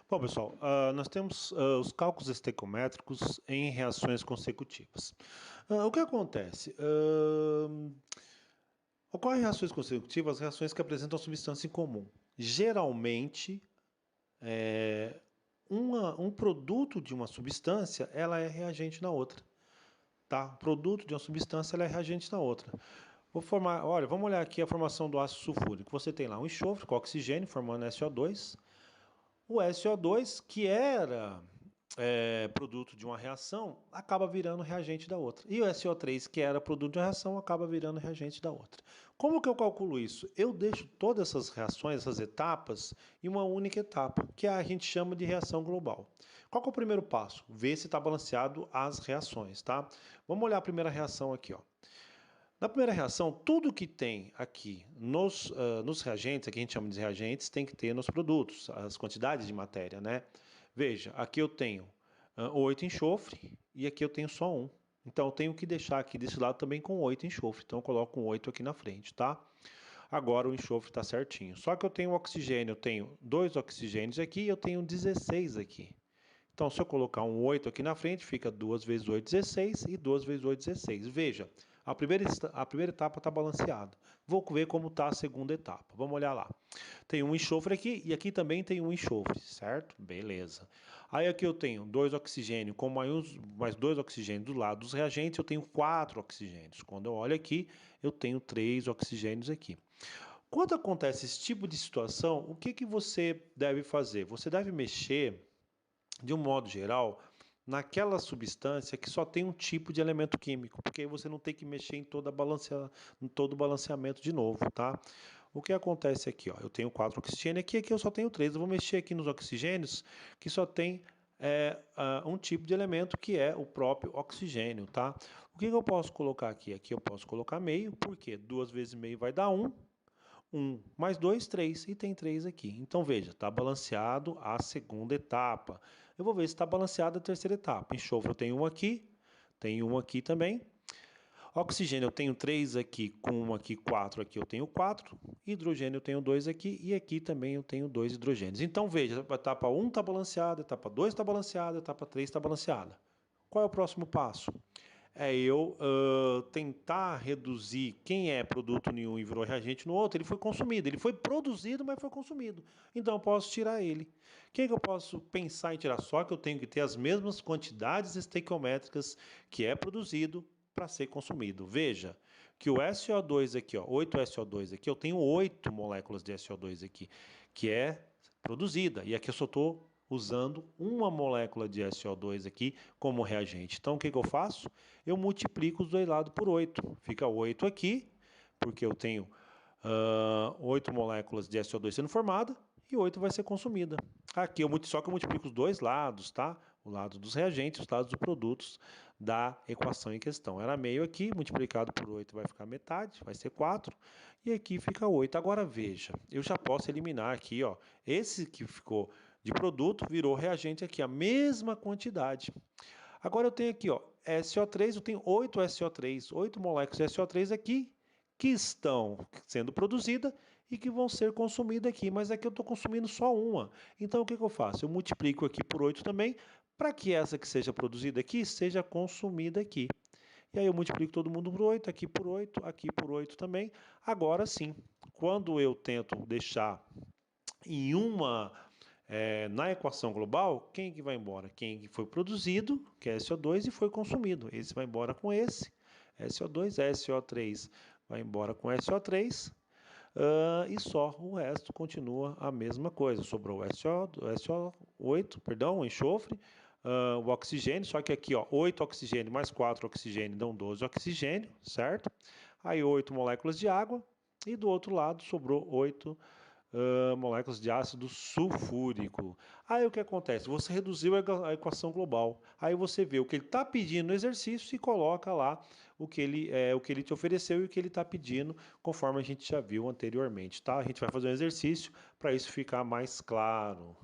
Bom, pessoal, nós temos os cálculos estequiométricos em reações consecutivas. O que acontece? Ocorrem reações consecutivas, reações que apresentam substância em comum. Geralmente, um produto de uma substância, ela é reagente na outra. Tá? O produto de uma substância, ela é reagente na outra. Olha, vamos olhar aqui a formação do ácido sulfúrico. Você tem lá um enxofre com oxigênio formando SO2. O SO2, que era produto de uma reação, acaba virando reagente da outra. E o SO3, que era produto de uma reação, acaba virando reagente da outra. Como que eu calculo isso? Eu deixo todas essas reações, essas etapas, em uma única etapa, que a gente chama de reação global. Qual que é o primeiro passo? Ver se está balanceado as reações, tá? Vamos olhar a primeira reação aqui, ó. Na primeira reação, tudo que tem aqui nos reagentes, aqui a gente chama de reagentes, tem que ter nos produtos, as quantidades de matéria, né? Veja, aqui eu tenho 8 enxofre e aqui eu tenho só 1. Então eu tenho que deixar aqui desse lado também com 8 enxofre. Então eu coloco um 8 aqui na frente, tá? Agora o enxofre está certinho. Só que eu tenho oxigênio, eu tenho 2 oxigênios aqui e eu tenho 16 aqui. Então, se eu colocar um 8 aqui na frente, fica 2 vezes 8, 16 e 2 vezes 8, 16. Veja, a primeira etapa está balanceada. Vou ver como está a segunda etapa. Vamos olhar lá. Tem um enxofre aqui e aqui também tem um enxofre, certo? Beleza. Aí aqui eu tenho 2 oxigênios com mais 2 oxigênios do lado dos reagentes, eu tenho 4 oxigênios. Quando eu olho aqui, eu tenho 3 oxigênios aqui. Quando acontece esse tipo de situação, o que você deve fazer? Você deve mexer de um modo geral, naquela substância que só tem um tipo de elemento químico, porque aí você não tem que mexer em todo o balanceamento de novo, tá? O que acontece aqui, ó, eu tenho 4 oxigênios aqui eu só tenho 3. Eu vou mexer aqui nos oxigênios que só tem um tipo de elemento que é o próprio oxigênio, tá? O que eu posso colocar aqui? Aqui eu posso colocar meio, porque 2 vezes meio vai dar 1. 1 mais 2, 3, e tem 3 aqui. Então, veja, está balanceado a segunda etapa. Eu vou ver se está balanceada a terceira etapa. Enxofre eu tenho um aqui também. Oxigênio eu tenho 3 aqui, com 1 aqui, 4 aqui eu tenho 4. Hidrogênio eu tenho 2 aqui e aqui também eu tenho 2 hidrogênios. Então, veja, a etapa 1 está balanceada, a etapa 2 está balanceada, a etapa 3 está balanceada. Qual é o próximo passo? É eu tentar reduzir quem é produto em um e virou reagente no outro. Ele foi consumido, ele foi produzido, mas foi consumido. Então eu posso tirar ele. Quem é que eu posso pensar em tirar? Só que eu tenho que ter as mesmas quantidades estequiométricas que é produzido para ser consumido. Veja que o SO2 aqui, ó, 8SO2 aqui, eu tenho 8 moléculas de SO2 aqui, que é produzida. E aqui eu só estou usando uma molécula de SO2 aqui como reagente. Então, o que eu faço? Eu multiplico os dois lados por 8. Fica 8 aqui, porque eu tenho 8 moléculas de SO2 sendo formada e 8 vai ser consumida. Aqui só que eu multiplico os dois lados, tá? O lado dos reagentes, os lados dos produtos da equação em questão. Era meio aqui, multiplicado por 8 vai ficar metade, vai ser 4. E aqui fica 8. Agora veja, eu já posso eliminar aqui, ó, esse que ficou de produto virou reagente aqui, a mesma quantidade. Agora eu tenho aqui, ó, SO3, eu tenho 8 SO3, 8 moléculas de SO3 aqui, que estão sendo produzidas e que vão ser consumidas aqui, mas aqui eu estou consumindo só uma. Então o que eu faço? Eu multiplico aqui por 8 também, para que essa que seja produzida aqui seja consumida aqui. E aí eu multiplico todo mundo por 8, aqui por 8 também. Agora sim, quando eu tento deixar em na equação global, quem que vai embora? Quem foi produzido, que é SO2, e foi consumido. Esse vai embora com esse, SO2, SO3 vai embora com SO3, e só o resto continua a mesma coisa. Sobrou o SO8, perdão, o enxofre, o oxigênio, só que aqui, ó, 8 oxigênio mais 4 oxigênio dão 12 oxigênio, certo? Aí 8 moléculas de água, e do outro lado sobrou 8 moléculas de ácido sulfúrico. Aí o que acontece? Você reduziu a equação global. Aí você vê o que ele está pedindo no exercício e coloca lá o que ele te ofereceu e o que ele está pedindo, conforme a gente já viu anteriormente, tá? A gente vai fazer um exercício para isso ficar mais claro.